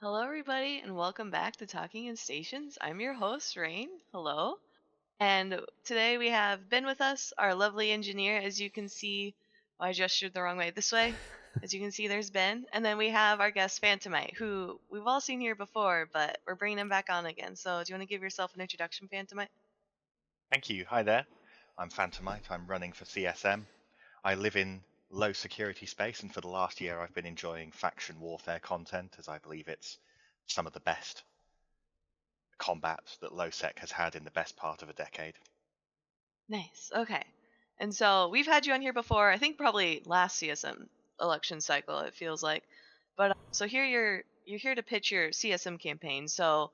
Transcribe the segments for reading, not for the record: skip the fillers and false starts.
Hello, everybody, and welcome back to Talking in Stations. I'm your host, Rain. Hello. And today we have Ben with us, our lovely engineer. As you can see, I gestured the wrong way. This way. As you can see, there's Ben. And then we have our guest, Phantomite, who we've all seen here before, but we're bringing him back on again. So, do you want to give yourself an introduction, Phantomite? Thank you. Hi there. I'm Phantomite. I'm running for CSM. I live in low security space, and for the last year, I've been enjoying faction warfare content, as I believe it's some of the best combat that LowSec has had in the best part of a decade. Nice. Okay. And so we've had you on here before. I think probably last CSM election cycle. It feels like, but so here you're here to pitch your CSM campaign. So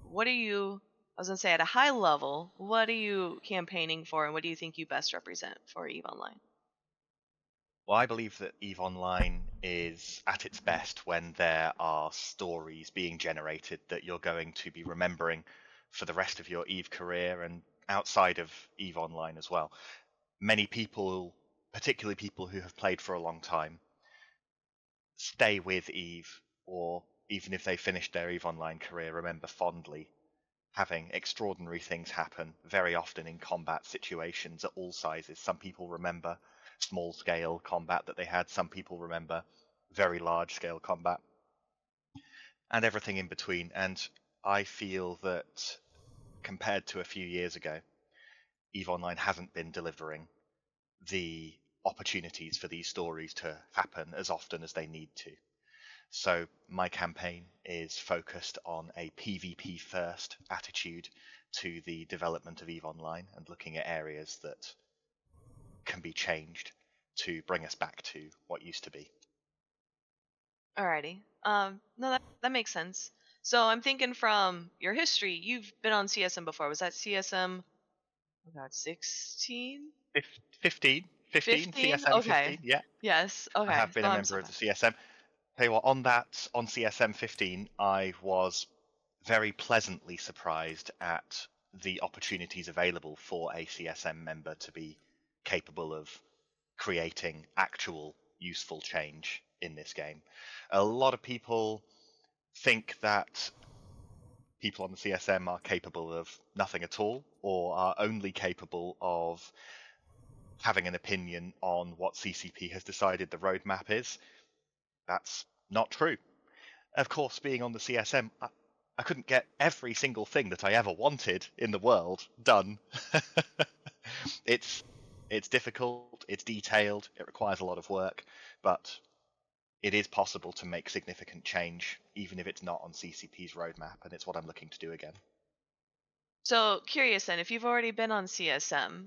what are you? I was gonna say at a high level, what are you campaigning for, and what do you think you best represent for Eve Online? Well, I believe that EVE Online is at its best when there are stories being generated that you're going to be remembering for the rest of your EVE career and outside of EVE Online as well. Many people, particularly people who have played for a long time, stay with Eve, or even if they finished their Eve Online career, remember fondly having extraordinary things happen, very often in combat situations at all sizes. Some people remember small scale combat that they had, some people remember very large scale combat, and everything in between. And I feel that compared to a few years ago, EVE Online hasn't been delivering the opportunities for these stories to happen as often as they need to. So my campaign is focused on a PvP first attitude to the development of EVE Online and looking at areas that can be changed to bring us back to what used to be. Alrighty. No, that makes sense. So I'm thinking from your history, you've been on CSM before. Was that CSM? Oh God, 16, 15 15? CSM Okay. 15, yeah. Yes. I Okay. have been So a I'm so member of bad. the CSM. Tell you what, on CSM 15, I was very pleasantly surprised at the opportunities available for a CSM member to be capable of creating actual useful change in this game. A lot of people think that people on the CSM are capable of nothing at all, or are only capable of having an opinion on what CCP has decided the roadmap is. That's not true. Of course, being on the CSM, I couldn't get every single thing that I ever wanted in the world done. it's it's difficult, it's detailed, it requires a lot of work, but it is possible to make significant change, even if it's not on CCP's roadmap, and it's what I'm looking to do again. So curious then, if you've already been on CSM,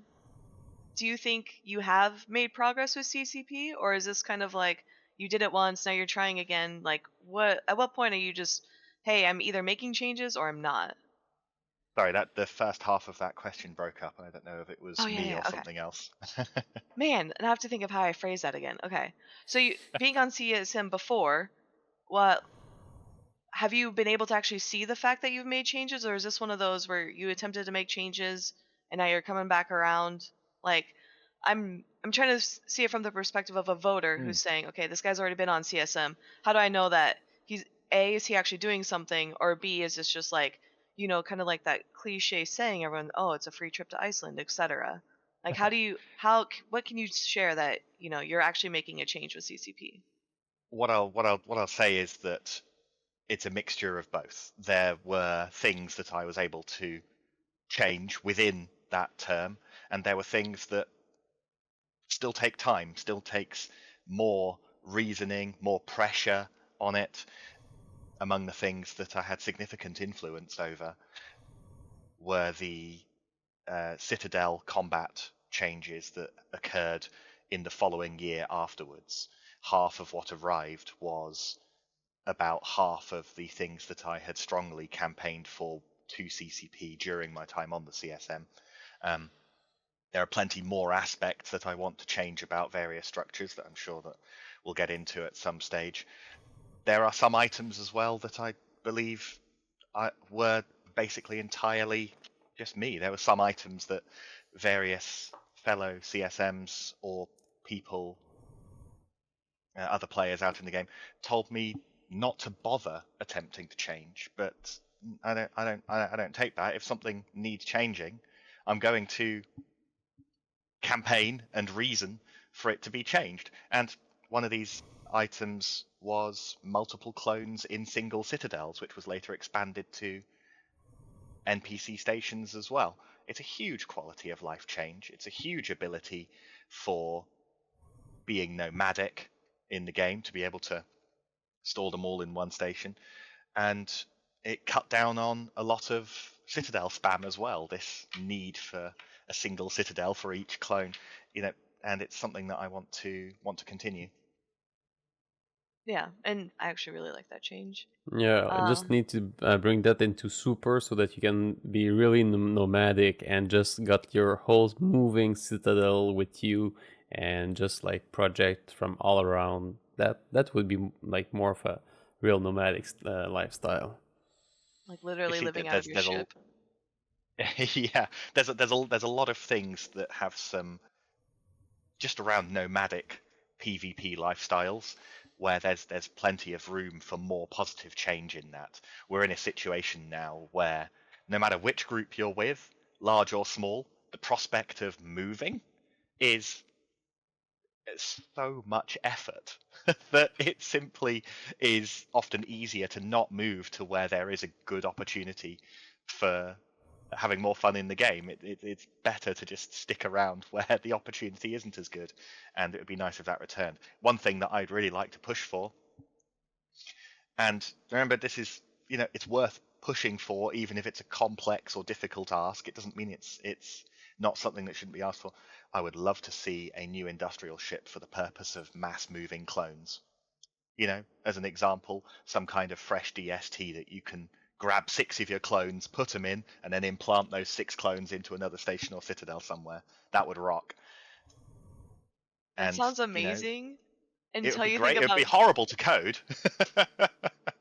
do you think you have made progress with CCP, or is this kind of like you did it once, now you're trying again? Like, what? At what point are you just, hey, I'm either making changes or I'm not? Sorry, that the first half of that question broke up. I don't know if it Oh was yeah, me yeah. or Okay. something else. Man, and I have to think of how I phrase that again. Okay. So you being on CSM before, what have you been able to actually see the fact that you've made changes, or is this one of those where you attempted to make changes and now you're coming back around? Like, I'm trying to see it from the perspective of a voter Hmm. who's saying, okay, this guy's already been on CSM. How do I know that he's A, is he actually doing something, or B, is this just like, kind of like that cliche saying, everyone, oh, it's a free trip to Iceland, etc. Like, what can you share that you're actually making a change with CCP? What I'll say is that it's a mixture of both. There were things that I was able to change within that term, and there were things that still take time, still takes more reasoning, more pressure on it. Among the things that I had significant influence over were the Citadel combat changes that occurred in the following year afterwards. Half of what arrived was about half of the things that I had strongly campaigned for to CCP during my time on the CSM. Um, there are plenty more aspects that I want to change about various structures that I'm sure that we'll get into at some stage. There are some items as well that I believe were basically entirely just me. There were some items that various fellow CSMs or people, other players out in the game, told me not to bother attempting to change. But I don't take that. If something needs changing, I'm going to campaign and reason for it to be changed. And one of these items was multiple clones in single citadels, which was later expanded to NPC stations as well. It's a huge quality of life change. It's a huge ability for being nomadic in the game, to be able to store them all in one station. And it cut down on a lot of citadel spam as well, this need for a single citadel for each clone, and it's something that I want to continue. Yeah, and I actually really like that change. Yeah, I just Um, need to bring that into super so that you can be really nomadic and just got your whole moving citadel with you and just like project from all around. That would be like more of a real nomadic lifestyle. like You literally see, living out of your there's a ship. yeah, there's a lot of things that have some just around nomadic PvP lifestyles where there's plenty of room for more positive change in that. We're in a situation now where no matter which group you're with, large or small, the prospect of moving is so much effort that it simply is often easier to not move to where there is a good opportunity for having more fun in the game. It's better to just stick around where the opportunity isn't as good, and it would be nice if that returned. One thing that I'd really like to push for, and remember, this is, it's worth pushing for, even if it's a complex or difficult ask. It doesn't mean it's not something that shouldn't be asked for. I would love to see a new industrial ship for the purpose of mass moving clones. As an example, some kind of fresh DST that you can grab 6 of your clones, put them in, and then implant those 6 clones into another station or citadel somewhere. That would rock. That And, sounds amazing it would until be you think great. It would be about, horrible to code.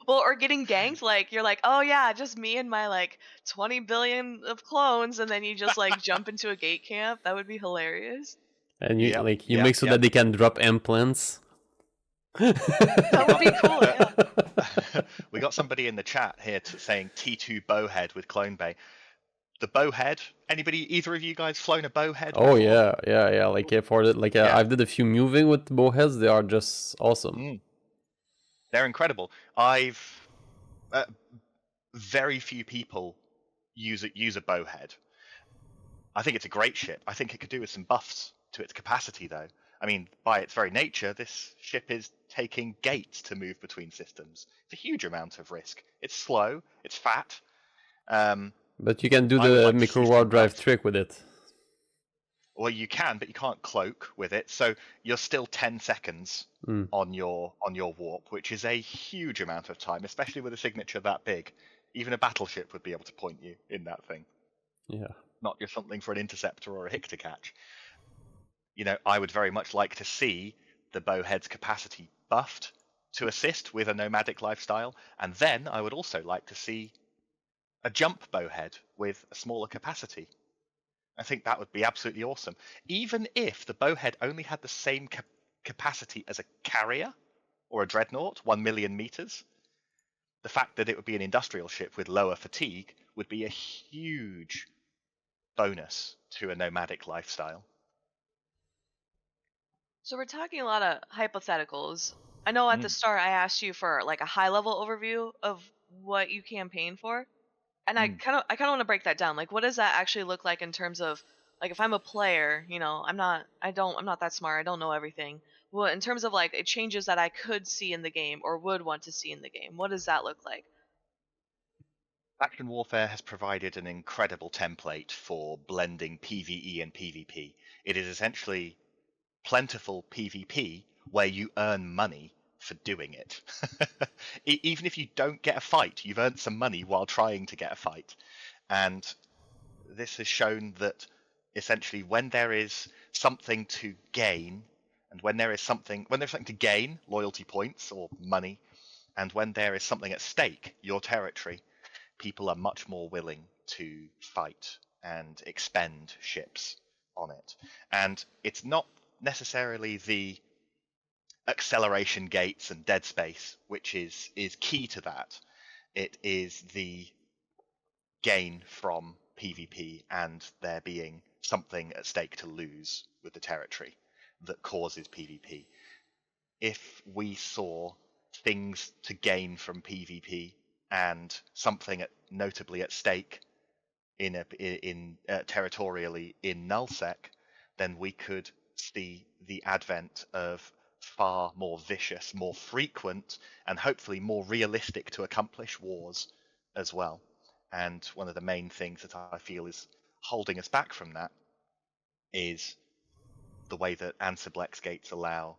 well, or getting ganked. Like you're like, oh yeah, just me and my like 20 billion of clones, and then you just like jump into a gate camp. That would be hilarious. And you Yep, like you yep, make so yep. that they can drop implants. That We would got be cool. Yeah. we got somebody in the chat here saying T2 bowhead with clone bay. The bowhead. Anybody? Either of you guys flown a bowhead Oh before? yeah, yeah, yeah. Like for it, like Yeah. I've did a few moving with bowheads. They are just awesome. Mm, they're incredible. I've uh, very few people use a bowhead. I think it's a great ship. I think it could do with some buffs to its capacity, though. I mean, by its very nature, this ship is taking gates to move between systems. It's a huge amount of risk. It's slow. It's fat. Um, But you can do I would the like to see micro some warp drive buffs. trick with it. Well, you can, but you can't cloak with it. So you're still 10 seconds Mm, on your warp, which is a huge amount of time, especially with a signature that big. Even a battleship would be able to point you in that thing, yeah. not just something for an interceptor or a hick to catch. I would very much like to see the bowhead's capacity buffed to assist with a nomadic lifestyle, and then I would also like to see a jump bowhead with a smaller capacity. I think that would be absolutely awesome. Even if the bowhead only had the same capacity as a carrier or a dreadnought, 1 million meters, the fact that it would be an industrial ship with lower fatigue would be a huge bonus to a nomadic lifestyle. So we're talking a lot of hypotheticals. I know at the Mm, start I asked you for like a high level overview of what you campaign for. And I mm. kind of want to break that down. Like what does that actually look like in terms of like if I'm a player, I'm not that smart. I don't know everything. Well, in terms of like it changes that I could see in the game or would want to see in the game. What does that look like? Faction Warfare has provided an incredible template for blending PvE and PvP. It is essentially plentiful PvP where you earn money for doing it. Even if you don't get a fight, you've earned some money while trying to get a fight. And this has shown that essentially when there is something to gain, and when there's something to gain, loyalty points or money, and when there is something at stake, your territory, people are much more willing to fight and expend ships on it. And it's not necessarily the acceleration gates and dead space, which is key to that. It is the gain from PvP and there being something at stake to lose with the territory that causes PvP. If we saw things to gain from PvP and something notably at stake territorially in nullsec, then we could see the advent of far more vicious, more frequent, and hopefully more realistic to accomplish wars as well. And one of the main things that I feel is holding us back from that is the way that Ansiblex gates allow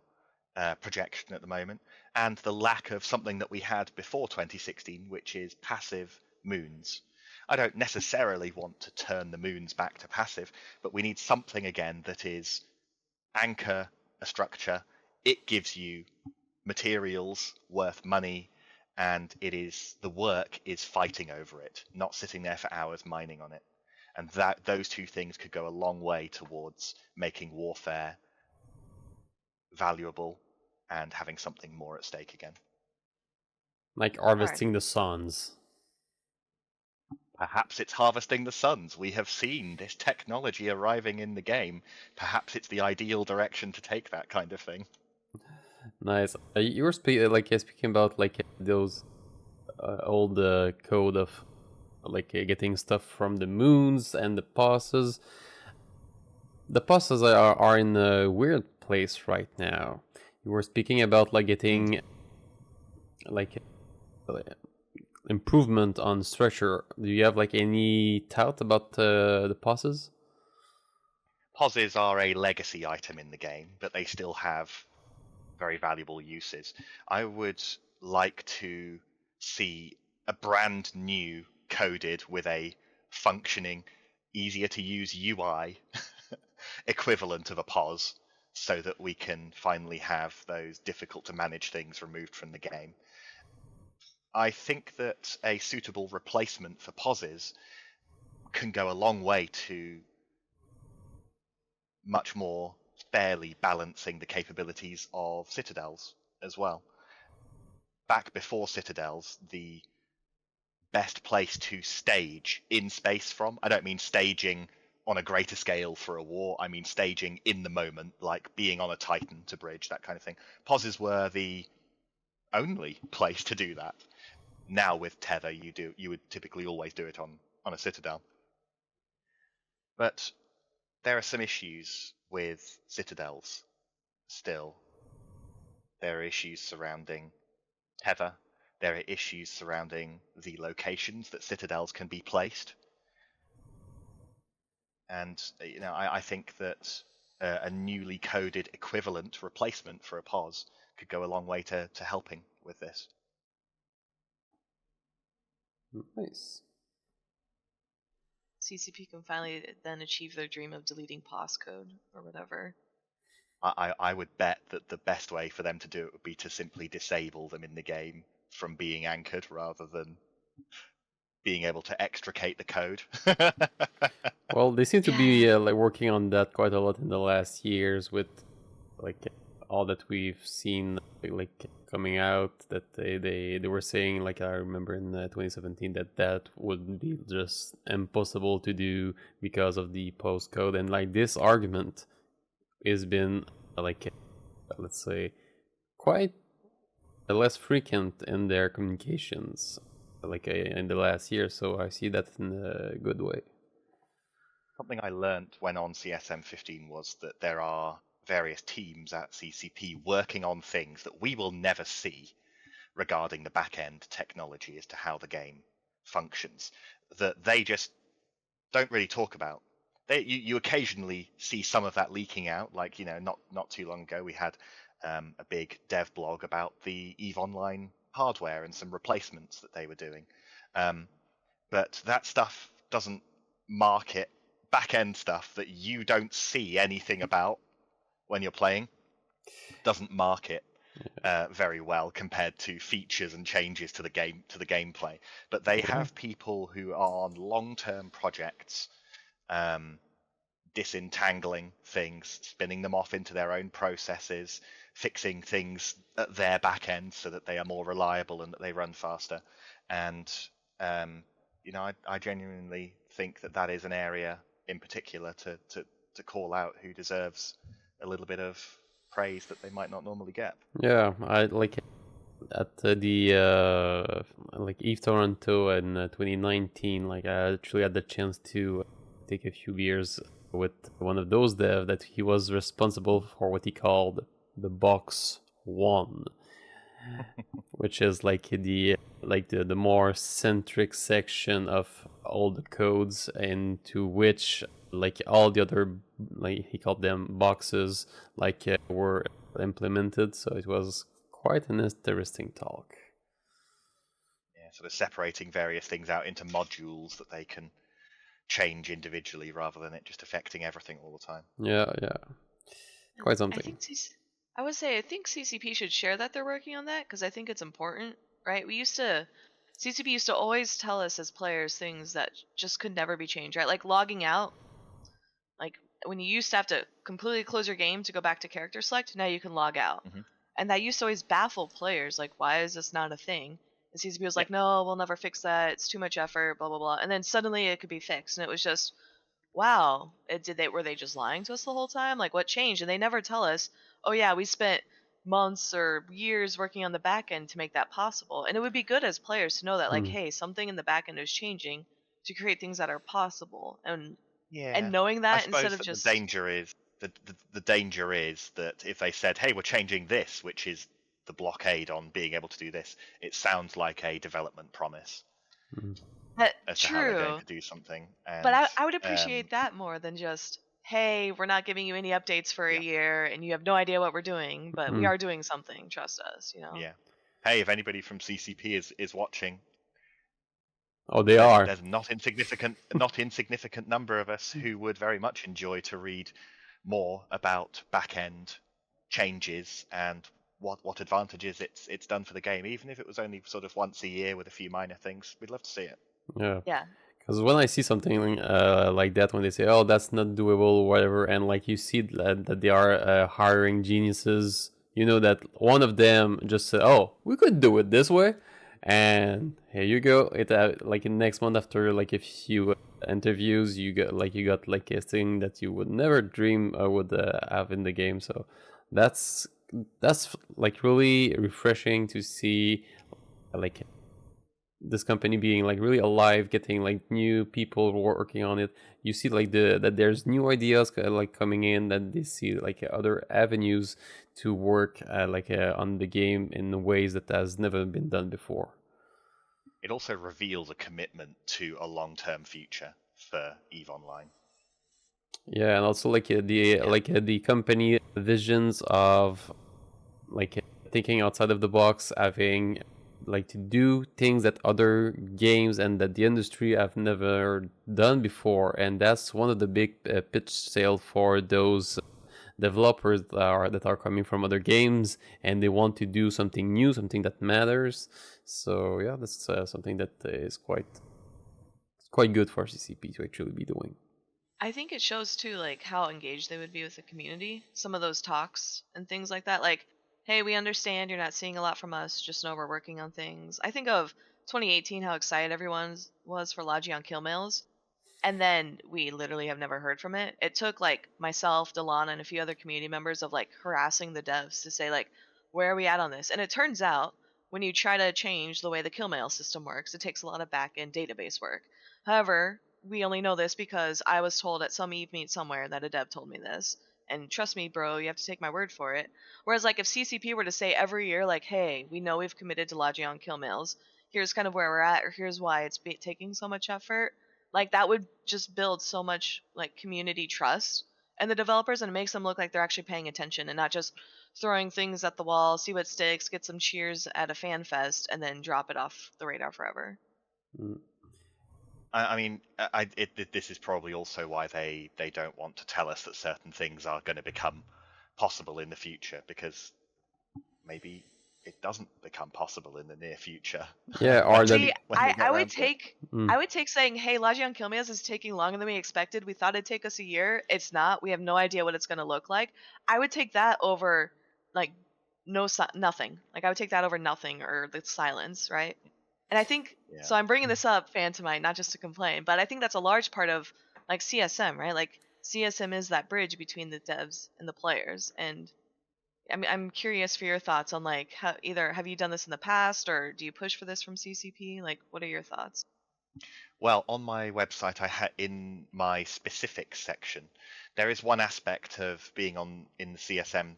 projection at the moment, and the lack of something that we had before 2016, which is passive moons. I don't necessarily want to turn the moons back to passive, but we need something again that is anchor a structure. It gives you materials worth money, and the work is fighting over it, not sitting there for hours mining on it. And those two things could go a long way towards making warfare valuable and having something more at stake again. Like All right. harvesting the suns. Perhaps it's harvesting the suns. We have seen this technology arriving in the game. Perhaps it's the ideal direction to take that kind of thing. Nice. You were speaking about those old code of getting stuff from the moons and the passes. The passes are in a weird place right now. You were speaking about getting like improvement on structure. Do you have any thought about the passes? Poses are a legacy item in the game, but they still have very valuable uses. I would like to see a brand new coded with a functioning, easier to use UI equivalent of a pos, so that we can finally have those difficult to manage things removed from the game. I think that a suitable replacement for poses can go a long way to much more fairly balancing the capabilities of citadels as well. Back before citadels, the best place to stage in space from, I don't mean staging on a greater scale for a war, I mean staging in the moment, like being on a Titan to bridge, that kind of thing. Poses were the only place to do that. Now with Tether, you would typically always do it on a citadel. But there are some issues with citadels still. There are issues surrounding Tether. There are issues surrounding the locations that citadels can be placed. And I think that a newly coded equivalent replacement for a pos could go a long way to helping with this. Nice. CCP can finally then achieve their dream of deleting POS code or whatever. I would bet that the best way for them to do it would be to simply disable them in the game from being anchored rather than being able to extricate the code. Well, they seem to be working on that quite a lot in the last years with all that we've seen coming out, that they were saying, I remember in 2017 that would be just impossible to do because of the postcode, and this argument has been let's say quite less frequent in their communications in the last year, so I see that in a good way. Something I learnt when on CSM18 was that there are various teams at CCP working on things that we will never see regarding the back-end technology as to how the game functions, that they just don't really talk about. You occasionally see some of that leaking out, not too long ago we had a big dev blog about the EVE Online hardware and some replacements that they were doing. But that stuff doesn't market back-end stuff that you don't see anything about when you're playing. Doesn't market very well compared to features and changes to the gameplay. But they have people who are on long-term projects disentangling things, spinning them off into their own processes, fixing things at their back end so that they are more reliable and that they run faster. And I genuinely think that is an area in particular to call out who deserves a little bit of praise that they might not normally get. Yeah, I like at the like Eve Toronto in 2019. Like I actually had the chance to take a few beers with one of those devs that he was responsible for what he called the box one, which is like the more centric section of all the codes into which like all the other, like he called them boxes, like were implemented. So it was quite an interesting talk. Yeah, sort of separating various things out into modules that they can change individually rather than it just affecting everything all the time. Yeah, quite I something. think I would say I think CCP should share that they're working on that because I think it's important, right? CCP used to always tell us as players things that just could never be changed, right? Like logging out, like when you used to have to completely close your game to go back to character select, now you can log out. Mm-hmm. And that used to always baffle players, like, why is this not a thing? And CCP was Yeah. like, no, we'll never fix that. It's too much effort, blah, blah, blah. And then suddenly it could be fixed. And it was just, wow, were they just lying to us the whole time? Like, what changed? And they never tell us, oh yeah, we spent months or years working on the back end to make that possible. And it would be good as players to know that, like, hey, something in the back end is changing to create things that are possible. And Yeah, knowing I that instead suppose of that the just danger is the danger is that if they said, "Hey, we're changing this," which is the blockade on being able to do this, it sounds like a development promise that as to how they're going true. to do something. But And I would appreciate that more than just, hey, we're not giving you any updates for a yeah, year and you have no idea what we're doing, but we Mm. are doing something. Trust us, you know? yeah. Hey, if anybody from CCP is watching, Oh, they are. there's not insignificant number of us who would very much enjoy to read more about back end changes and what advantages it's done for the game, even if it was only sort of once a year with a few minor things. We'd love to see it. Yeah. Yeah. Because when I see something like that, when they say, "Oh, that's not doable," or whatever, and like you see that they are hiring geniuses, you know that one of them just said, "Oh, we could do it this way," and here you go. It like in next month after like a few interviews, you got like a thing that you would never dream would have in the game. So that's like really refreshing to see, like this company being like really alive, getting like new people working on it. You see like that there's new ideas like coming in, that they see like other avenues to work on the game in ways that has never been done before. It also reveals a commitment to a long-term future for EVE Online. Yeah, and also like the company visions of like thinking outside of the box, having like to do things that other games and that the industry have never done before, and that's one of the big pitch sale for those developers that are coming from other games and they want to do something new, something that matters. So yeah, that's something that is quite good for CCP to actually be doing. I think it shows too, like, how engaged they would be with the community. Some of those talks and things like that. Like, hey, we understand you're not seeing a lot from us, just know we're working on things. I think of 2018, how excited everyone was for Logi on kill mails. And then we literally have never heard from it. It took like myself, Delana, and a few other community members of like harassing the devs to say like, where are we at on this? And it turns out when you try to change the way the kill mail system works, it takes a lot of back end database work. However, we only know this because I was told at some Eve meet somewhere that a dev told me this. And trust me, bro, you have to take my word for it. Whereas like if CCP were to say every year like, hey, we know we've committed to Logi on kill mails, here's kind of where we're at, or here's why it's taking so much effort, like that would just build so much like community trust and the developers, and it makes them look like they're actually paying attention and not just throwing things at the wall, see what sticks, get some cheers at a fan fest, and then drop it off the radar forever. Mm. I mean, this is probably also why they don't want to tell us that certain things are going to become possible in the future, because maybe it doesn't become possible in the near future. Yeah, when or that. See, when they get I would around to it. take Mm. I would take saying, "Hey, Lajian Kilmeas is taking longer than we expected. We thought it'd take us a year. It's not. We have no idea what it's going to look like." I would take that over like nothing. Like I would take that over nothing or the silence, right? And I think Yeah. so. I'm bringing this up, Phantomite, not just to complain, but I think that's a large part of like CSM, right? Like CSM is that bridge between the devs and the players, and I'm curious for your thoughts on like how either have you done this in the past or do you push for this from CCP? Like, what are your thoughts? Well, on my website, in my specifics section, there is one aspect of being on in the CSM.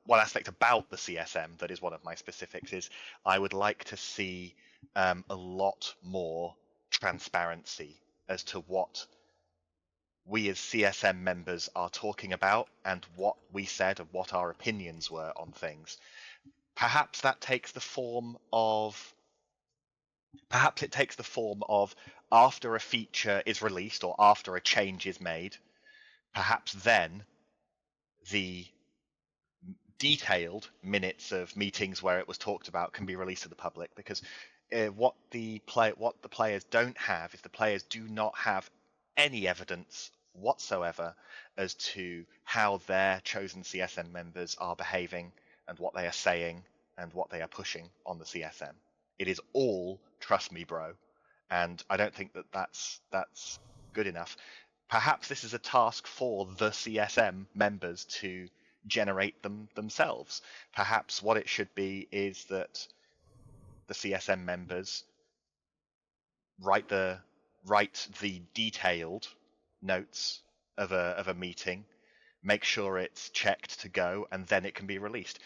One aspect about the CSM that is one of my specifics is I would like to see a lot more transparency as to what we as CSM members are talking about and what we said and what our opinions were on things. Perhaps that takes the form of Perhaps it takes the form of after a feature is released or after a change is made, perhaps then the detailed minutes of meetings where it was talked about can be released to the public, because what the players don't have is the players do not have any evidence whatsoever as to how their chosen CSM members are behaving and what they are saying and what they are pushing on the CSM. It is all trust me, bro, and I don't think that that's good enough. Perhaps this is a task for the CSM members to generate them themselves. Perhaps what it should be is that the CSM members write the detailed notes of a meeting, make sure it's checked to go, and then it can be released.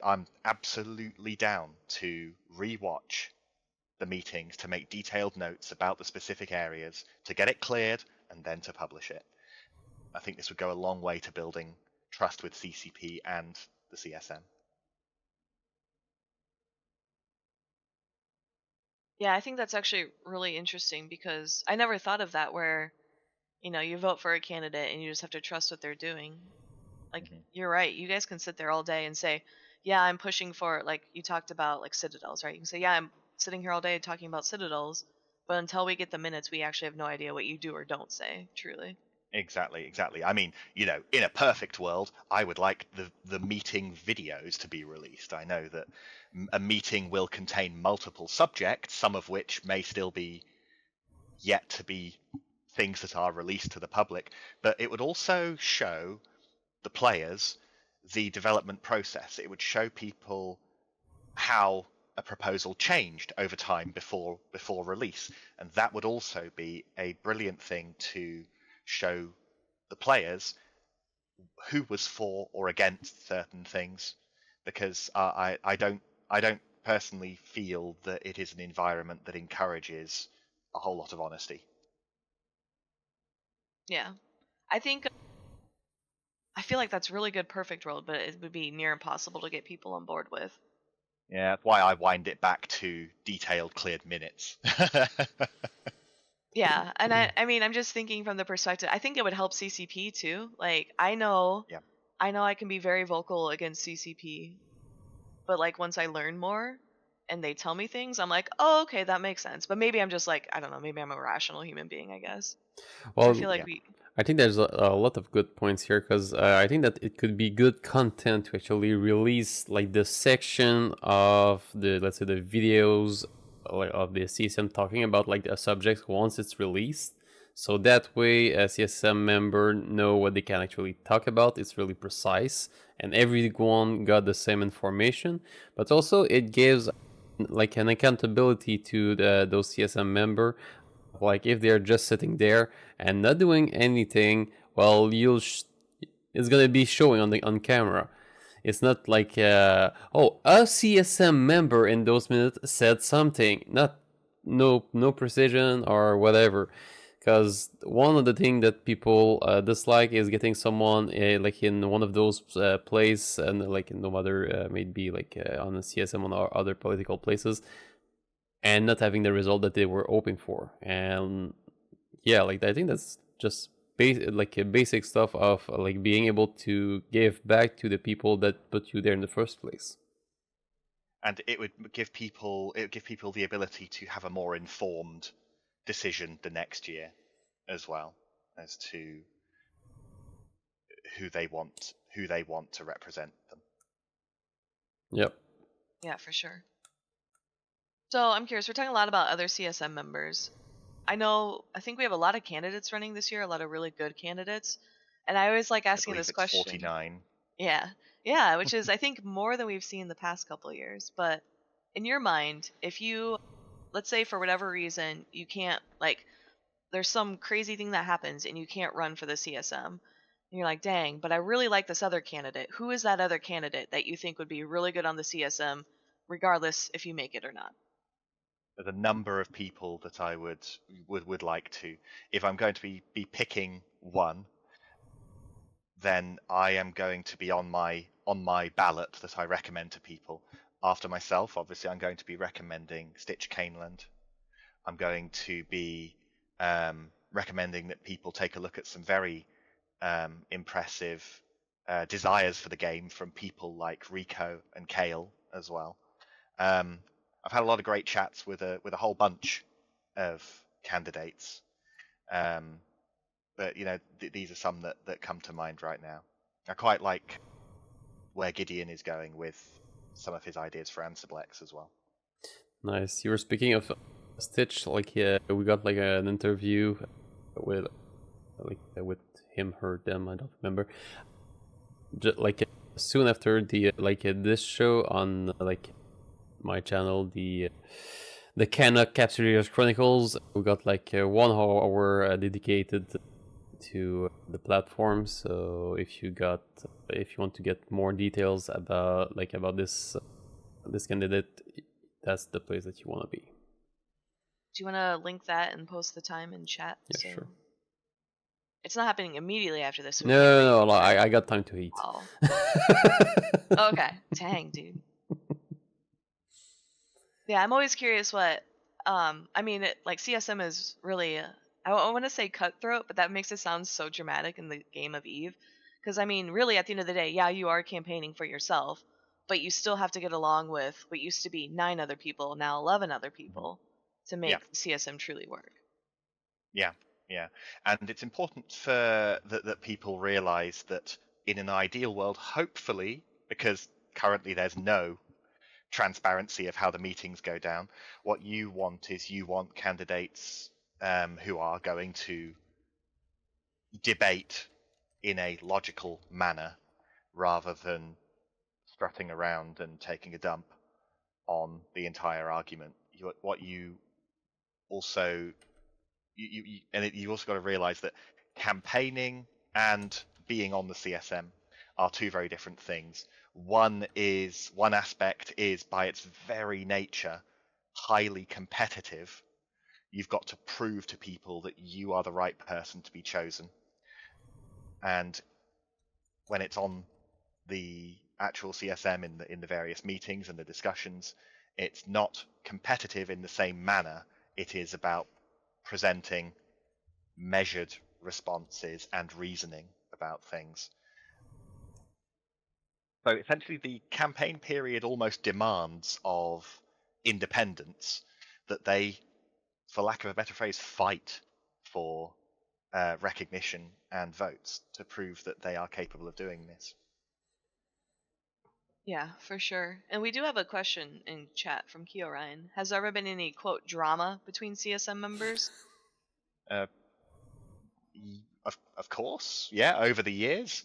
I'm absolutely down to rewatch the meetings to make detailed notes about the specific areas, to get it cleared, and then to publish it. I think this would go a long way to building trust with CCP and the CSM. Yeah, I think that's actually really interesting because I never thought of that where, you vote for a candidate and you just have to trust what they're doing. Like Mm-hmm. you're right. You guys can sit there all day and say, "Yeah, I'm pushing for like you talked about like citadels, right?" You can say, "Yeah, I'm sitting here all day talking about citadels," but until we get the minutes, we actually have no idea what you do or don't say, truly. Exactly. I mean, in a perfect world, I would like the meeting videos to be released. I know that a meeting will contain multiple subjects, some of which may still be yet to be things that are released to the public, but it would also show the players the development process. It would show people how a proposal changed over time before release, and that would also be a brilliant thing to show the players who was for or against certain things, because I don't personally feel that it is an environment that encourages a whole lot of honesty. Yeah. I feel like that's really good perfect world, but it would be near impossible to get people on board with. Yeah, that's why I wind it back to detailed, cleared minutes. Yeah, and I mean, I'm just thinking from the perspective. I think it would help CCP too. Like Yeah. I know I can be very vocal against CCP, but like once I learn more and they tell me things, I'm like, "Oh, okay, that makes sense." But maybe I'm just like, I don't know, maybe I'm a rational human being, I guess. I Well, feel like Yeah. we I think there's a lot of good points here because I think that it could be good content to actually release like the section of the, let's say, the videos like of the CSM talking about like a subject once it's released. So that way a CSM member know what they can actually talk about. It's really precise and everyone got the same information. But also it gives like an accountability to those CSM member, like if they're just sitting there and not doing anything, well, it's gonna be showing on camera. It's not like oh, a CSM member in those minutes said something, not no precision or whatever. Because one of the things that people dislike is getting someone like in one of those plays and like in no other maybe like on the CSM or other political places and not having the result that they were hoping for. And yeah, like I think that's just like a basic stuff of like being able to give back to the people that put you there in the first place. and it would give people the ability to have a more informed decision the next year as well, as to who they want to represent them. Yep. Yeah, for sure. So I'm curious, we're talking a lot about other CSM members. I think we have a lot of candidates running this year, a lot of really good candidates. And I always like I asking believe this it's question. 49. Yeah. Yeah, which is I think more than we've seen the past couple of years. But in your mind, if you, let's say for whatever reason, you can't, like, there's some crazy thing that happens and you can't run for the CSM. And you're like, dang, but I really like this other candidate. Who is that other candidate that you think would be really good on the CSM, regardless if you make it or not? There's a number of people that I would like to. If I'm going to be picking one, then I am going to be on my ballot that I recommend to people. After myself, obviously, I'm going to be recommending Stitch Caneland. I'm going to be recommending that people take a look at some very impressive desires for the game from people like Rico and Kale as well. I've had a lot of great chats with a whole bunch of candidates, but these are some that come to mind right now. I quite like where Gideon is going with some of his ideas for Ansiblex as well. Nice. You were speaking of Stitch, like we got like an interview with with him, her, them, I don't remember. Just like soon after the this show on my channel, the Canuck Capsuleers Chronicles, we got like 1 hour dedicated to the platform. So if you want to get more details about this candidate, that's the place that you want to be. Do you want to link that and post the time in chat? Yeah, sure. It's not happening immediately after this. So no, I got time to eat. Oh. Okay. Dang, dude. Yeah, I'm always curious what. I mean, like CSM is really. I want to say cutthroat, but that makes it sound so dramatic in the game of Eve. Because I mean, really, at the end of the day, yeah, you are campaigning for yourself, but you still have to get along with what used to be 9 other people, now 11 other people, to make CSM truly work. Yeah, and it's important that people realize that in an ideal world, hopefully, because currently there's no transparency of how the meetings go down, what you want candidates who are going to debate in a logical manner rather than strutting around and taking a dump on the entire argument. What you also you also got to realize that campaigning and being on the CSM are two very different things. One aspect is by its very nature highly competitive. You've got to prove to people that you are the right person to be chosen. And when it's on the actual CSM in the various meetings and the discussions, it's not competitive in the same manner. It is about presenting measured responses and reasoning about things. So essentially the campaign period almost demands of independents that they, for lack of a better phrase, fight for recognition and votes to prove that they are capable of doing this. Yeah, for sure. And we do have a question in chat from Keo Ryan. Has there ever been any, quote, drama between CSM members? Of course, yeah, over the years,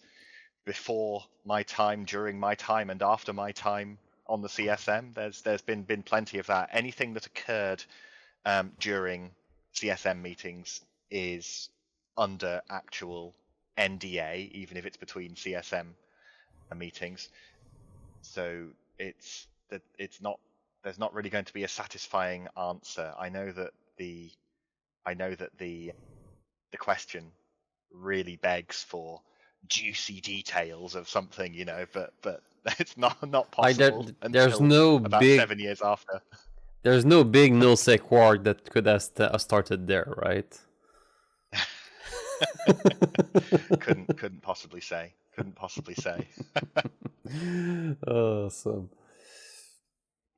before my time, during my time, and after my time on the CSM, there's been plenty of that. Anything that occurred during CSM meetings is under actual NDA, even if it's between CSM meetings. So there's not really going to be a satisfying answer. I know that the question really begs for juicy details of something, but it's not possible there's until no about big 7 years after. There's no big nullsec war that could have started there, right? couldn't possibly say. Awesome.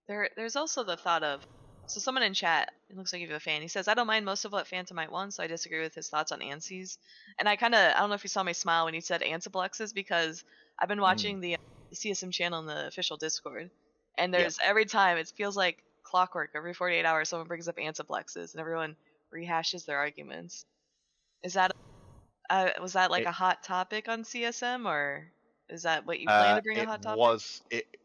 There's also the thought of, so someone in chat, it looks like you have a fan. He says, I don't mind most of what Phantomite won, so I disagree with his thoughts on ANSYs. And I don't know if you saw me smile when he said Ansiblexes, because I've been watching the CSM channel in the official Discord, and Yep. there's every time it feels like clockwork. Every 48 hours, someone brings up Ansiblexes, and everyone rehashes their arguments. Is that was that like It a hot topic on CSM, or is that what you plan to bring a hot topic?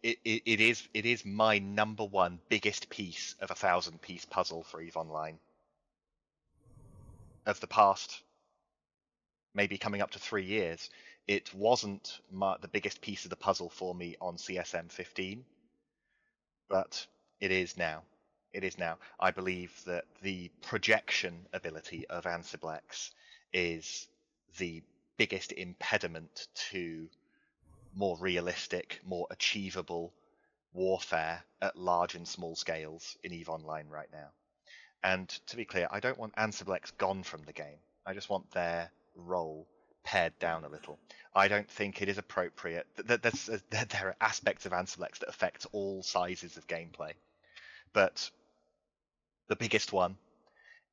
it is my number one biggest piece of a 1,000-piece puzzle for EVE Online of the past, maybe coming up to 3 years. It wasn't the biggest piece of the puzzle for me on CSM15, but it is now. It is now. I believe that the projection ability of Ansiblex is the biggest impediment to more realistic, more achievable warfare at large and small scales in EVE Online right now. And to be clear, I don't want Ansiblex gone from the game. I just want their role pared down a little. I don't think it is appropriate. There are aspects of Ansiblex that affect all sizes of gameplay. But the biggest one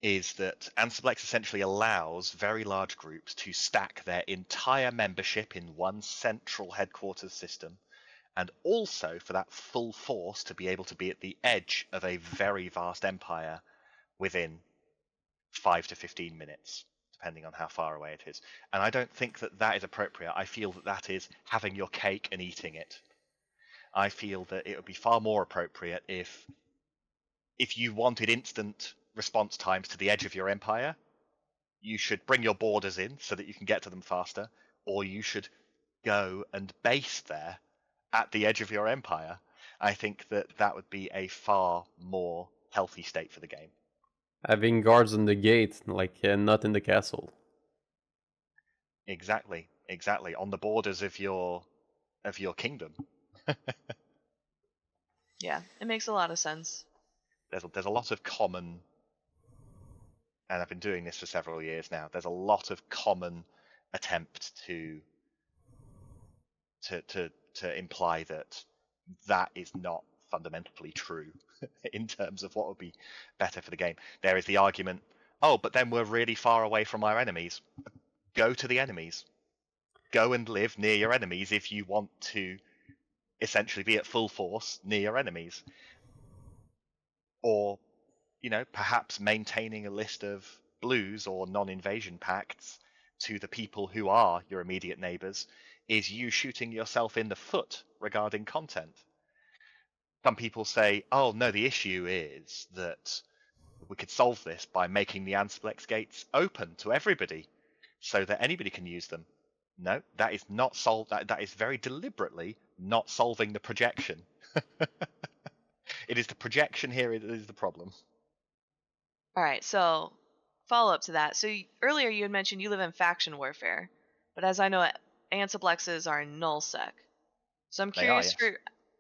is that Ansiblex essentially allows very large groups to stack their entire membership in one central headquarters system, and also for that full force to be able to be at the edge of a very vast empire within 5 to 15 minutes, depending on how far away it is. And I don't think that that is appropriate. I feel that that is having your cake and eating it. I feel that it would be far more appropriate if you wanted instant response times to the edge of your empire, you should bring your borders in so that you can get to them faster, or you should go and base there at the edge of your empire. I think that that would be a far more healthy state for the game. Having guards on the gate, like not in the castle. Exactly, on the borders of your kingdom. Yeah, it makes a lot of sense. There's a lot of common, and I've been doing this for several years now. There's a lot of common attempt to imply that that is not fundamentally true in terms of what would be better for the game. There is the argument, oh, but then we're really far away from our enemies. Go to the enemies. Go and live near your enemies if you want to essentially be at full force near your enemies. Or, perhaps maintaining a list of blues or non-invasion pacts to the people who are your immediate neighbors is you shooting yourself in the foot regarding content. Some people say, oh no, the issue is that we could solve this by making the Ansplex gates open to everybody so that anybody can use them. No, that is not solved. That is very deliberately not solving the projection. It is the projection here that is the problem. All right, so follow up to that. So earlier you had mentioned you live in faction warfare, but as I know, Ansiblexes are nullsec. So They are, yes.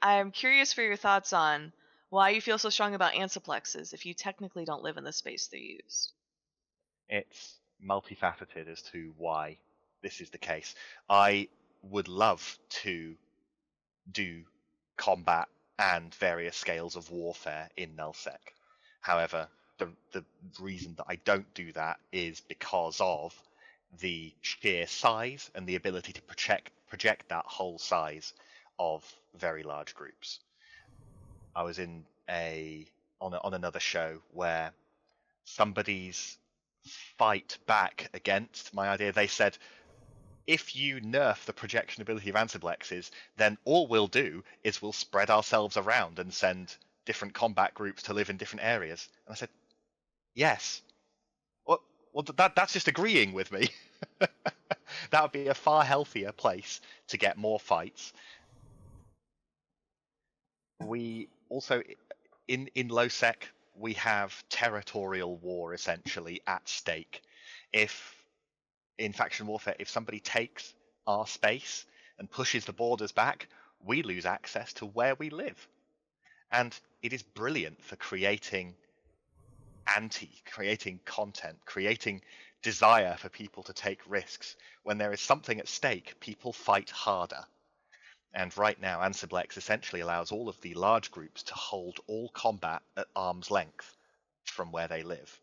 I'm curious for your thoughts on why you feel so strong about Ansiblexes if you technically don't live in the space they're used. It's multifaceted as to why this is the case. I would love to do combat and various scales of warfare in nullsec. However, the reason that I don't do that is because of the sheer size and the ability to project that whole size of very large groups. I was on another show where somebody's fight back against my idea. They said, if you nerf the projection ability of Ansiblexes, then all we'll do is we'll spread ourselves around and send different combat groups to live in different areas. And I said, yes. Well, that's just agreeing with me. That would be a far healthier place to get more fights. We also, in LowSec, we have territorial war essentially at stake. If in faction warfare, if somebody takes our space and pushes the borders back, we lose access to where we live. And it is brilliant for creating content, creating desire for people to take risks. When there is something at stake, people fight harder. And right now, Ansiblex essentially allows all of the large groups to hold all combat at arm's length from where they live.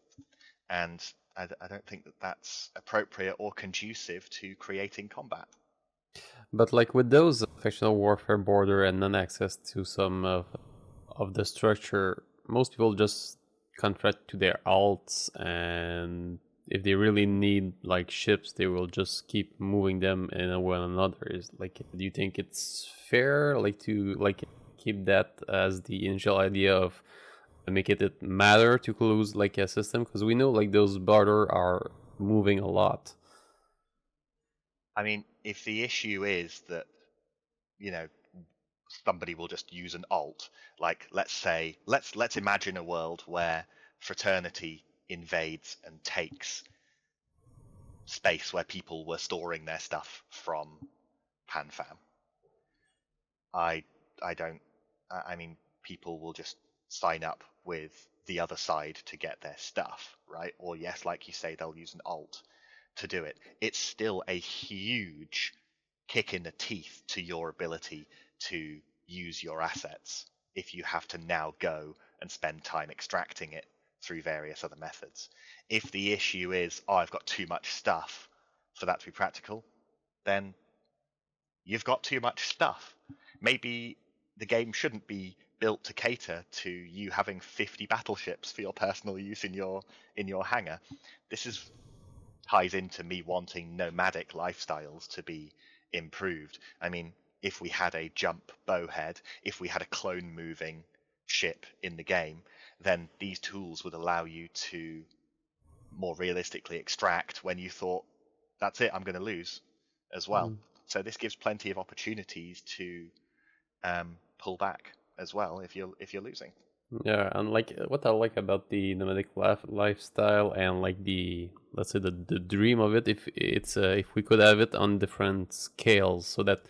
And I don't think that that's appropriate or conducive to creating combat. But like with those factional warfare border and non-access to some of the structure, most people just contract to their alts, and if they really need like ships, they will just keep moving them in a one another. Is like, do you think it's fair, like to like keep that as the initial idea of make it matter to close like a system? Because we know like those border are moving a lot. I mean, if the issue is that, you know, somebody will just use an alt, like let's imagine a world where Fraternity invades and takes space where people were storing their stuff from PanFam. I I don't I mean, people will just sign up with the other side to get their stuff, right? Or yes, like you say, they'll use an alt to do it. It's still a huge kick in the teeth to your ability to use your assets if you have to now go and spend time extracting it through various other methods. If the issue is, oh, I've got too much stuff for that to be practical, then you've got too much stuff. Maybe the game shouldn't be built to cater to you having 50 battleships for your personal use in your hangar. This is ties into me wanting nomadic lifestyles to be improved. I mean, if we had a jump bowhead, if we had a clone moving ship in the game, then these tools would allow you to more realistically extract when you thought, that's it, I'm going to lose as well. So this gives plenty of opportunities to pull back as well if you're losing. Yeah, and like what I like about the nomadic lifestyle and like the, let's say, the dream of it, if it's if we could have it on different scales, so that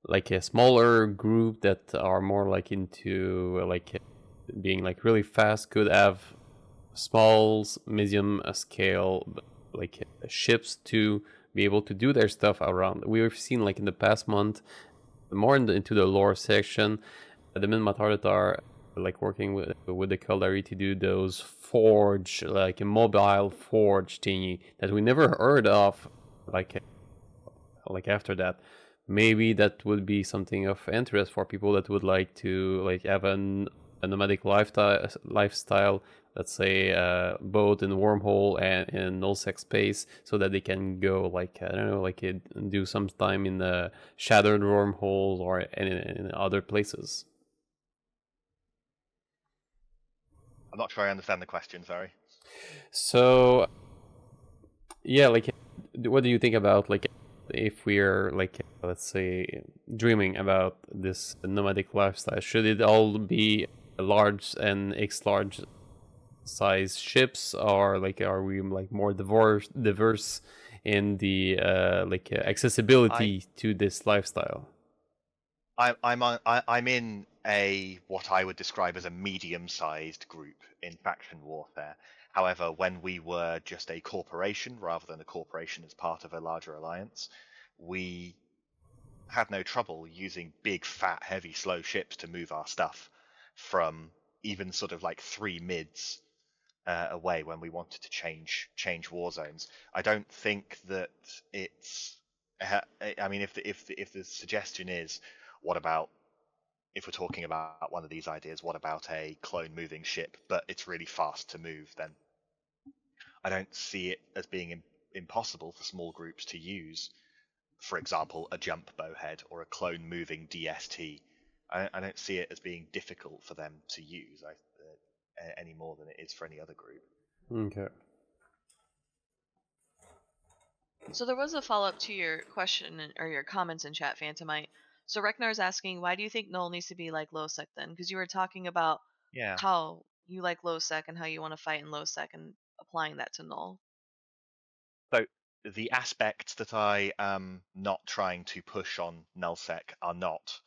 like a smaller group that are more like into like being like really fast could have small, medium scale like ships to be able to do their stuff around. We've seen like in the past month, more into the lore section, the Min Matar like working with the Caldari to do those forge, like a mobile forge thingy that we never heard of, like after that. Maybe that would be something of interest for people that would like to like have a nomadic lifestyle, let's say both in wormhole and in nullsec space, so that they can go like I don't know, like do some time in the shattered wormholes or in other places. I'm not sure I understand the question, sorry. So yeah, like what do you think about like if we're like let's say dreaming about this nomadic lifestyle? Should it all be large and X large size ships, or like are we like more diverse in the I accessibility to this lifestyle? I'm in a what I would describe as a medium-sized group in faction warfare. However, when we were just a corporation rather than a corporation as part of a larger alliance, we had no trouble using big, fat, heavy, slow ships to move our stuff from even sort of like 3 mids away when we wanted to change war zones. I don't think that it's. I mean, if the suggestion is, what about if we're talking about one of these ideas, what about a clone moving ship, but it's really fast to move, then I don't see it as being impossible for small groups to use, for example, a jump bowhead or a clone moving DST. I don't see it as being difficult for them to use any more than it is for any other group. Okay. So there was a follow-up to your question or your comments in chat, Phantomite. So Reknar's asking, why do you think null needs to be like low sec then? Because you were talking about Yeah. how you like low sec and how you want to fight in low sec and applying that to null. So the aspects that I am not trying to push on nullsec are not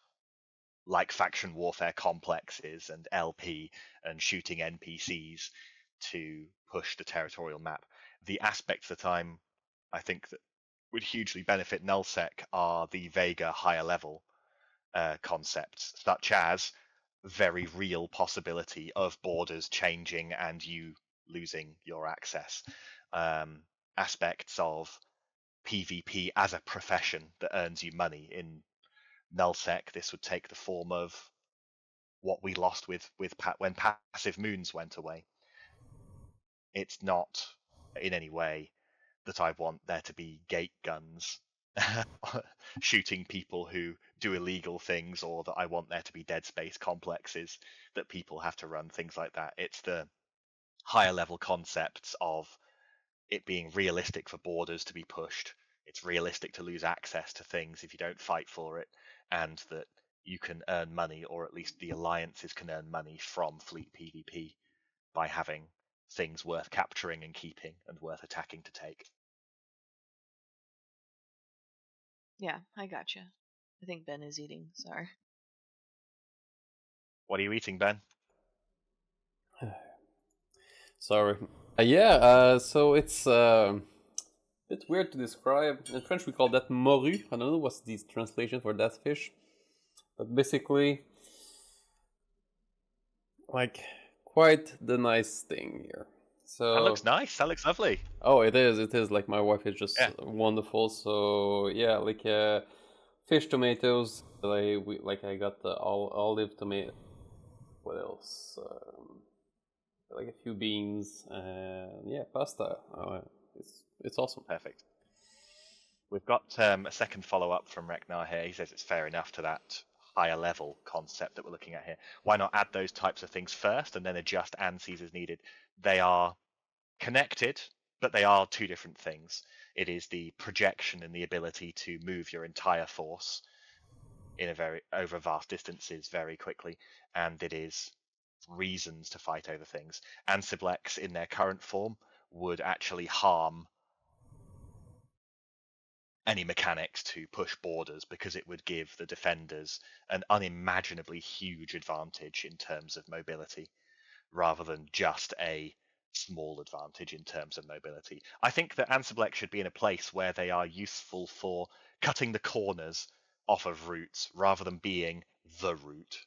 like faction warfare complexes and LP and shooting NPCs to push the territorial map. The aspects that I think that would hugely benefit nullsec are the Vega higher level concepts, such as very real possibility of borders changing and you losing your access. Aspects of PvP as a profession that earns you money. In nullsec, this would take the form of what we lost when passive moons went away. It's not in any way that I want there to be gate guns shooting people who do illegal things, or that I want there to be dead space complexes that people have to run, things like that. It's the higher level concepts of it being realistic for borders to be pushed. It's realistic to lose access to things if you don't fight for it, and that you can earn money, or at least the alliances can earn money from fleet PvP by having things worth capturing and keeping and worth attacking to take. Yeah, I gotcha. I think Ben is eating. Sorry. What are you eating, Ben? Sorry. Yeah, so it's a bit weird to describe. In French, we call that morue. I don't know what's the translation for that fish. But basically, like, quite the nice thing here. That So, looks nice. That looks lovely. oh, it is. It is. Like, my wife is just Yeah, wonderful. So, yeah, like, fish, tomatoes. Like I got the olive tomato. What else? Like a few beans and yeah, pasta. It's awesome. perfect. We've got a second follow-up from Reknar here. He says it's fair enough to that higher level concept that we're looking at here. Why not add those types of things first and then adjust ANSIs as needed? They are connected, but they are two different things. It is the projection and the ability to move your entire force over vast distances very quickly, and it is reasons to fight over things. Ansiblex in their current form would actually harm any mechanics to push borders, because it would give the defenders an unimaginably huge advantage in terms of mobility, rather than just a small advantage in terms of mobility. I think that Ansiblex should be in a place where they are useful for cutting the corners off of routes rather than being the route.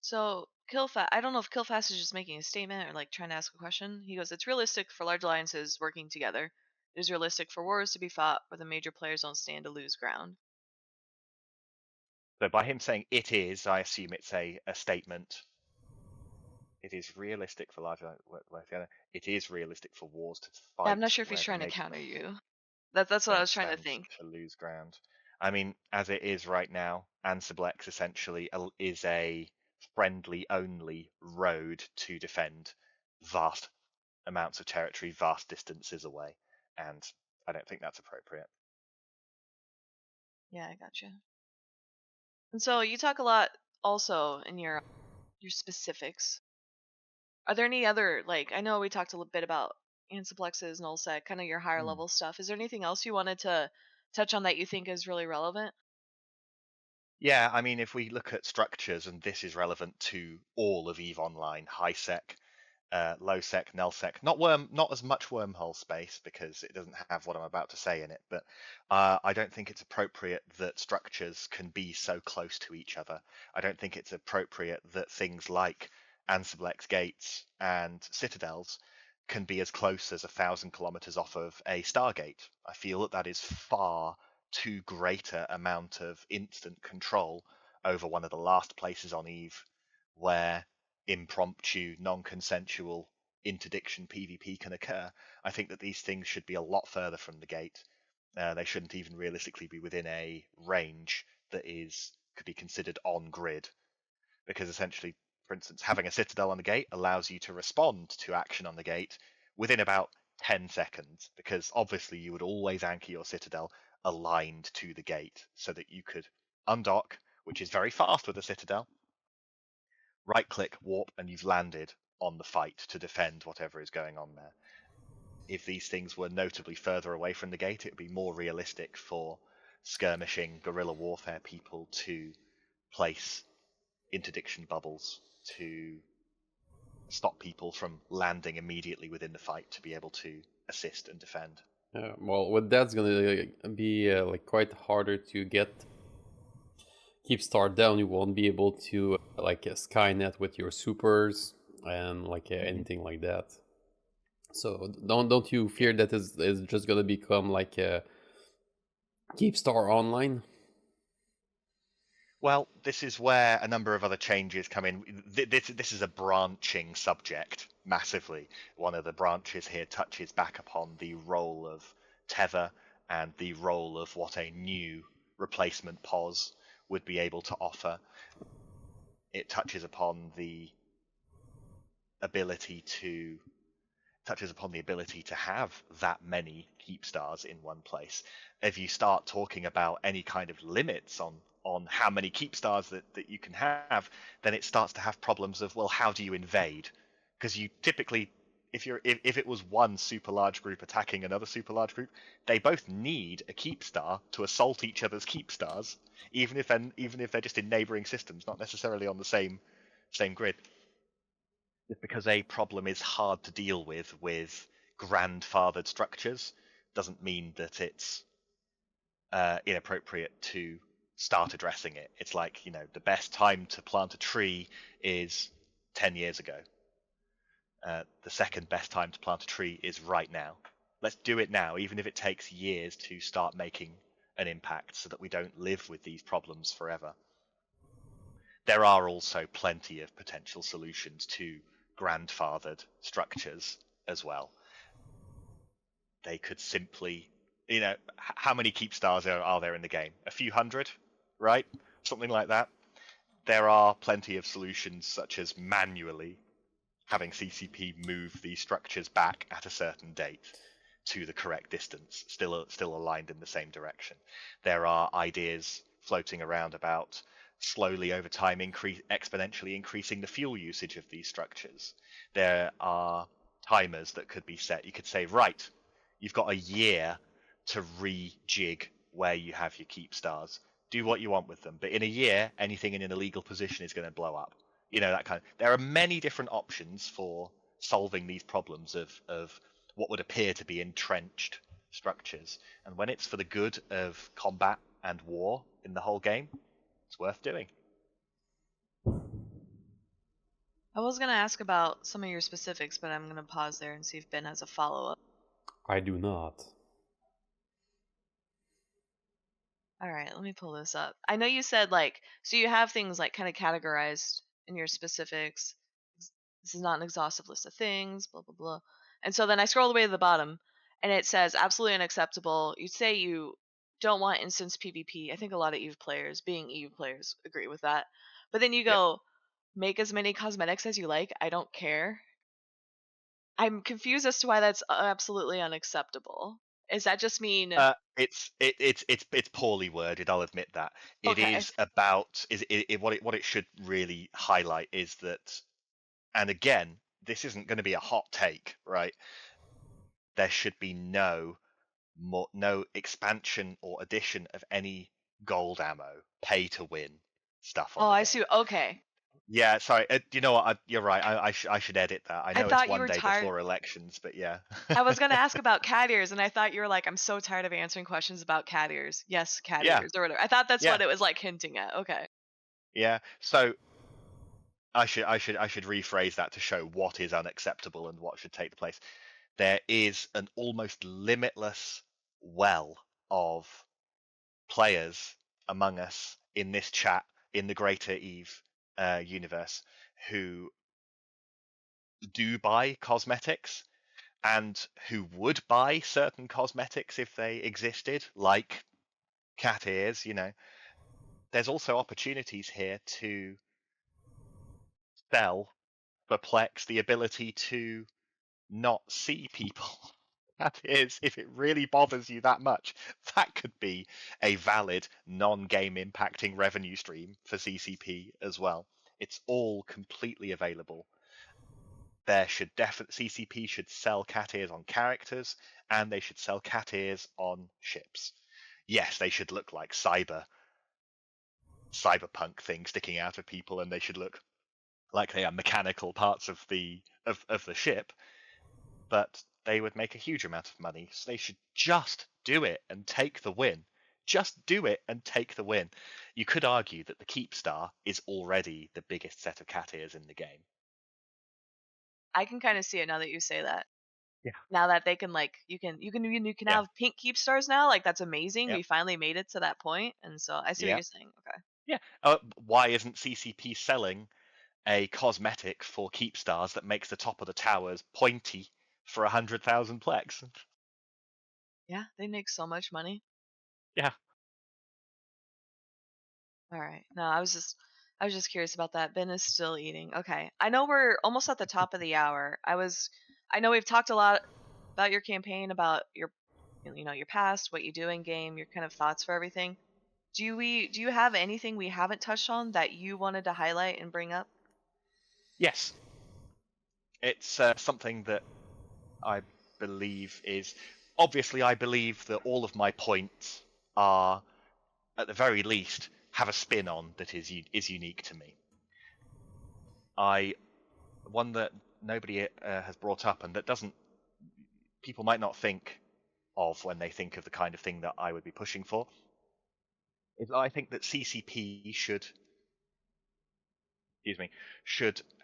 So Killfast, I don't know if Killfast is just making a statement or like trying to ask a question. He goes, "It's realistic for large alliances working together. It is realistic for wars to be fought where the major players don't stand to lose ground." So by him saying it is, I assume it's a statement. It is realistic for large work together. It is realistic for wars to Yeah, I'm not fight sure if he's where the trying to major counter you. That's what I don't was trying to stand think. to lose ground. I mean, as it is right now, Ansiblex essentially is a friendly only road to defend vast amounts of territory, vast distances away, and I don't think that's appropriate. Yeah, I gotcha. And so you talk a lot also in your specifics. Are there any other, like, I know we talked a little bit about ansiplexes, nullsec, kind of your higher Hmm. level stuff. Is there anything else you wanted to touch on that you think is really relevant? Yeah, I mean, if we look at structures, and this is relevant to all of EVE Online, high sec, low sec, null sec, not as much wormhole space because it doesn't have what I'm about to say in it. But I don't think it's appropriate that structures can be so close to each other. I don't think it's appropriate that things like Ansiblex gates and citadels can be as close as 1,000 kilometers off of a Stargate. I feel that that is far too greater amount of instant control over one of the last places on Eve where impromptu, non-consensual interdiction PvP can occur. I think that these things should be a lot further from the gate. They shouldn't even realistically be within a range that could be considered on grid, because essentially, for instance, having a citadel on the gate allows you to respond to action on the gate within about 10 seconds, because obviously you would always anchor your citadel aligned to the gate so that you could undock, which is very fast with a citadel, right click, warp, and you've landed on the fight to defend whatever is going on there. If these things were notably further away from the gate, it would be more realistic for skirmishing guerrilla warfare people to place interdiction bubbles to stop people from landing immediately within the fight to be able to assist and defend. Well, with that's gonna be like quite harder to get keep star down. You won't be able to like Skynet with your supers and like anything like that. So don't you Yeah. fear that is just gonna become like a keep star online? Well, this is where a number of other changes come in. This is a branching subject massively. One of the branches here touches back upon the role of tether and the role of what a new replacement POS would be able to offer. It ability to touches upon the ability to have that many keep stars in one place. If you start talking about any kind of limits on how many keep stars that you can have, then it starts to have problems of, well, how do you invade? Because you typically, if it was one super large group attacking another super large group, they both need a keep star to assault each other's keep stars, even if they're just in neighboring systems, not necessarily on the same grid. Just because a problem is hard to deal with grandfathered structures doesn't mean that it's inappropriate to start addressing it. It's like, the best time to plant a tree is 10 years ago. The second best time to plant a tree is right now. Let's do it now, even if it takes years to start making an impact so that we don't live with these problems forever. There are also plenty of potential solutions to grandfathered structures as well. They could simply, how many keep stars are there in the game? A few hundred, right? Something like that. There are plenty of solutions, such as manually having CCP move these structures back at a certain date to the correct distance, still aligned in the same direction. There are ideas floating around about slowly over time exponentially increasing the fuel usage of these structures. There are timers that could be set. You could say, right, you've got a year to rejig where you have your keep stars. Do what you want with them, but in a year, anything in an illegal position is going to blow up. That kind of. There are many different options for solving these problems of what would appear to be entrenched structures. And when it's for the good of combat and war in the whole game, it's worth doing. I was going to ask about some of your specifics, but I'm going to pause there and see if Ben has a follow up. I do not. All right, let me pull this up. I know you said like, so you have things like kind of categorized in your specifics. This is not an exhaustive list of things, blah, blah, blah. And so then I scroll all the way to the bottom and it says absolutely unacceptable. You say you don't want instance PvP. I think a lot of EVE players, being EVE players, agree with that. But then you Yep. go, make as many cosmetics as you like. I don't care. I'm confused as to why that's absolutely unacceptable. Does that just mean It's poorly worded. I'll admit that. It okay? is about what it should really highlight is that, and again, this isn't going to be a hot take, right? There should be no expansion or addition of any gold ammo, pay to win stuff Oh, on the I see. game. Okay, Yeah, sorry. You know what? You're right. I should edit that. I I know it's thought you one were day tired. before elections, but yeah. I was gonna ask about cat ears, and I thought you were like, I'm so tired of answering questions about cat ears. Yes, cat Yeah, ears or whatever. I thought that's yeah, what it was like hinting at. Okay. yeah. So I should rephrase that to show what is unacceptable and what should take the place. There is an almost limitless well of players among us in this chat in the greater Eve universe who do buy cosmetics and who would buy certain cosmetics if they existed, like cat ears. There's also opportunities here to sell Perplex the ability to not see people. That is, if it really bothers you that much, that could be a valid non-game impacting revenue stream for CCP as well. It's all completely available. There should definitely CCP should sell cat ears on characters, and they should sell cat ears on ships. Yes, they should look like cyberpunk things sticking out of people, and they should look like they are mechanical parts of the ship. But they would make a huge amount of money. So they should just do it and take the win. Just do it and take the win. You could argue that the Keep Star is already the biggest set of cat ears in the game. I can kind of see it now that you say that. Yeah. Now that they can you can Yeah. have pink keep stars now, like that's amazing. Yep. We finally made it to that point, and so I see what Yeah. you're saying. Okay. Yeah. Why isn't CCP selling a cosmetic for Keep Stars that makes the top of the towers pointy for 100,000 plex? Yeah, they make so much money. Yeah. All right. No, I was just curious about that. Ben is still eating. Okay. I know we're almost at the top of the hour. I know we've talked a lot about your campaign, about your your past, what you do in game, your kind of thoughts for everything. Do you have anything we haven't touched on that you wanted to highlight and bring up? Yes. It's something that I believe is obviously I believe that all of my points are at the very least have a spin on that is unique to me. One that nobody has brought up and that doesn't people might not think of when they think of the kind of thing that I would be pushing for is I think that CCP should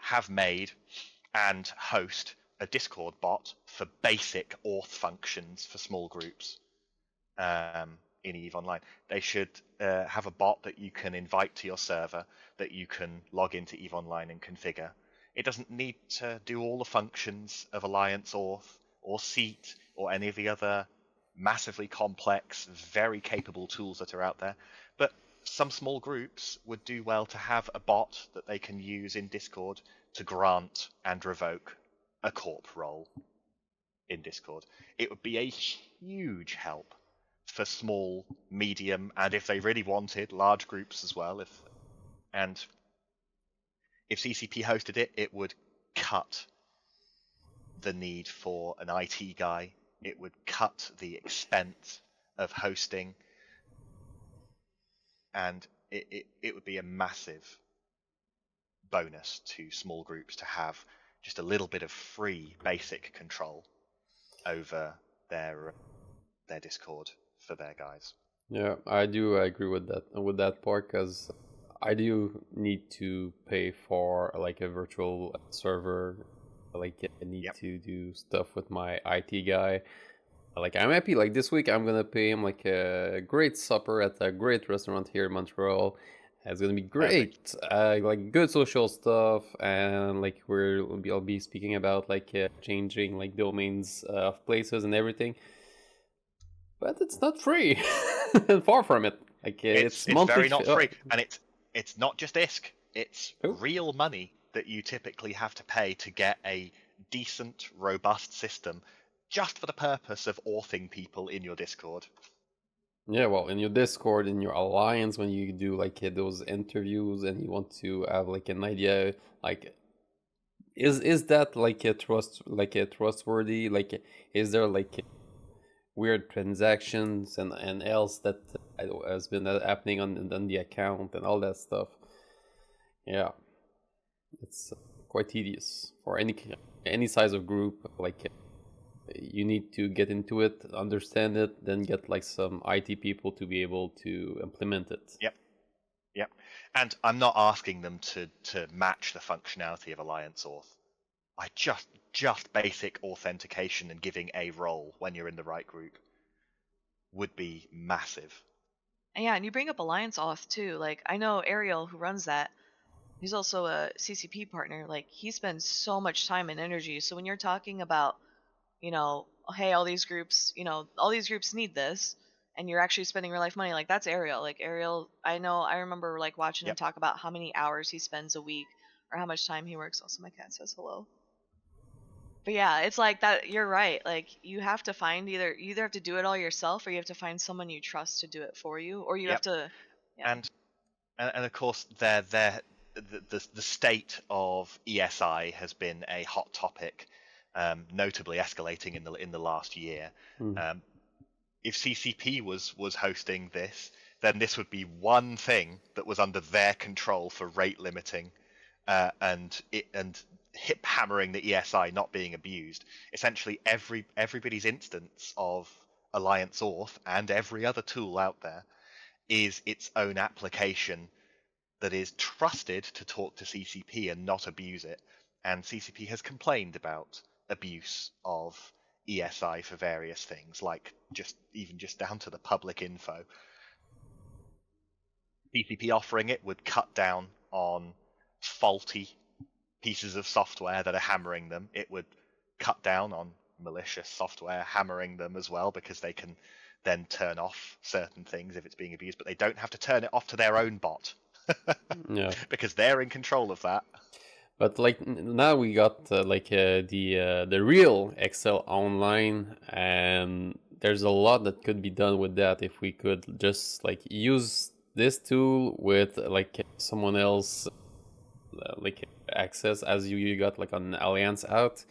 have made and host a Discord bot for basic auth functions for small groups in EVE Online. They should have a bot that you can invite to your server that you can log into EVE Online and configure. It doesn't need to do all the functions of Alliance Auth or Seat or any of the other massively complex, very capable tools that are out there. But some small groups would do well to have a bot that they can use in Discord to grant and revoke a corp role in Discord. It would be a huge help for small, medium, and if they really wanted, large groups as well. If CCP hosted it, it would cut the need for an IT guy. It would cut the expense of hosting, and it would be a massive bonus to small groups to have just a little bit of free basic control over their Discord for their guys. Yeah, I do agree with that part, because I do need to pay for like a virtual server. Like I need Yep. to do stuff with my IT guy. Like I'm happy. Like this week, I'm gonna pay him like a great supper at a great restaurant here in Montreal. It's gonna be Perfect. great. Like good social stuff, and like I'll be speaking about like changing like domains of places and everything. But it's not free. Far from it. Like it's It's monthly. very not free, and it's not just ISK. It's Oh, real money that you typically have to pay to get a decent, robust system, just for the purpose of authing people in your Discord. yeah. Well, in your Discord, in your alliance, when you do like those interviews, and you want to have like an idea, like is that like a trustworthy? Like, is there like weird transactions and else that has been happening on the account and all that stuff? Yeah, it's quite tedious for any size of group. Like you need to get into it, understand it, then get like some IT people to be able to implement it. Yep, yep. And I'm not asking them to match the functionality of Alliance Auth. I just basic authentication and giving a role when you're in the right group would be massive. And yeah, and you bring up Alliance Auth too. Like I know Ariel who runs that. He's also a CCP partner. Like he spends so much time and energy. So when you're talking about, hey, all these groups need this, and you're actually spending real life money, like that's Ariel. Like Ariel, I remember like watching him Yep, talk about how many hours he spends a week or how much time he works. Also, my cat says hello. But yeah, it's like that. You're right. Like you have to find you either have to do it all yourself, or you have to find someone you trust to do it for you, or you have yep. to, yeah. And of course the state of ESI has been a hot topic, notably escalating in the last year. Mm. If CCP was hosting this, then this would be one thing that was under their control for rate limiting, and hip hammering the ESI not being abused. Essentially, everybody's instance of Alliance Auth and every other tool out there is its own application that is trusted to talk to CCP and not abuse it. And CCP has complained about abuse of ESI for various things, like just down to the public info. CCP offering it would cut down on faulty pieces of software that are hammering them. It would cut down on malicious software hammering them as well, because they can then turn off certain things if it's being abused, but they don't have to turn it off to their own bot. Yeah. Because they're in control of that. But like now we got the real Excel online, and there's a lot that could be done with that if we could just like use this tool with like someone else like access as you got like an Alliance out,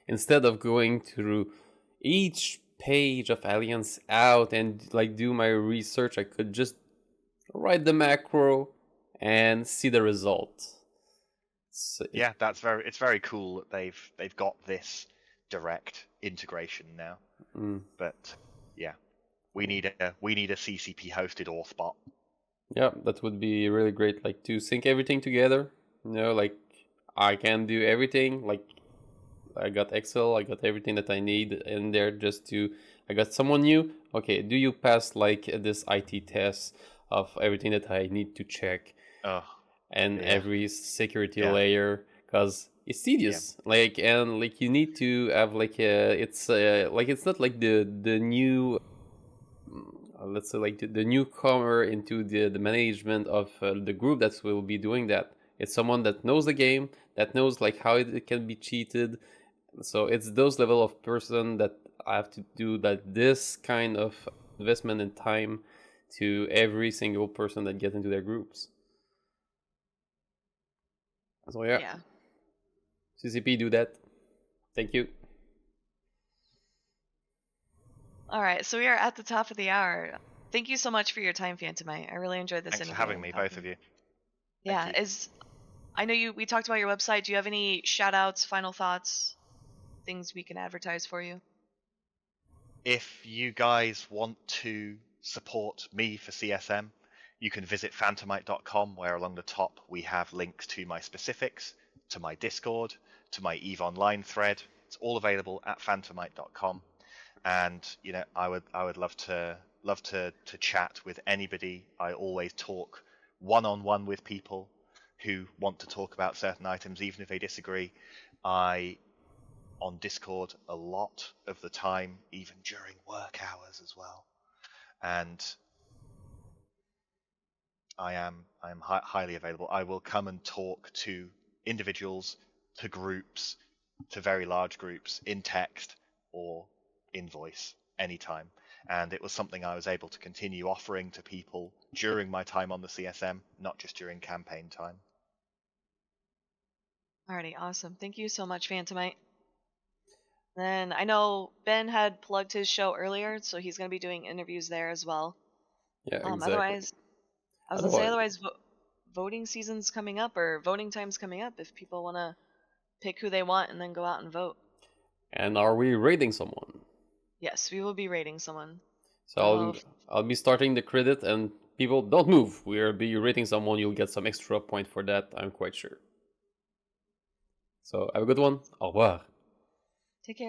instead of going through each page of Alliance out and like do my research. I could just write the macro and see the result. So Yeah, it's very cool that they've got this direct integration now. But yeah, we need a CCP hosted auth bot. Yeah, that would be really great, like to sync everything together. Like I can do everything. Like I got Excel, I got everything that I need in there. I got someone new. Okay, do you pass like this IT test of everything that I need to check? Oh, and yeah. every security layer, because it's tedious. Like, and like you need to have like it's not like the new let's say like the newcomer into the management of the group that will be doing that. It's someone that knows the game, that knows like how it can be cheated. So it's those level of person that I have to do that, this kind of investment in time to every single person that gets into their groups. So yeah. CCP, do that. Thank you. All right, so we are at the top of the hour. Thank you so much for your time, Phantomite. I really enjoyed this Thanks interview. for having me, both of you. Yeah, I know we talked about your website. Do you have any shout outs, final thoughts, things we can advertise for you? If you guys want to support me for CSM, you can visit phantomite.com, where along the top we have links to my specifics, to my Discord, to my EVE Online thread. It's all available at phantomite.com. And I would love to chat with anybody. I always talk one-on-one with people who want to talk about certain items, even if they disagree. I on Discord a lot of the time, even during work hours as well. And I am highly available. I will come and talk to individuals, to groups, to very large groups in text or in voice anytime. And it was something I was able to continue offering to people during my time on the CSM, not just during campaign time. Alrighty, awesome. Thank you so much, Phantomite. Then I know Ben had plugged his show earlier, so he's going to be doing interviews there as well. Yeah, exactly. Otherwise, I was going to say, voting season's coming up, or voting time's coming up, if people want to pick who they want and then go out and vote. And are we rating someone? Yes, we will be rating someone. So I'll be starting the credit, and people don't move. We'll be rating someone. You'll get some extra point for that, I'm quite sure. So have a good one. Au revoir.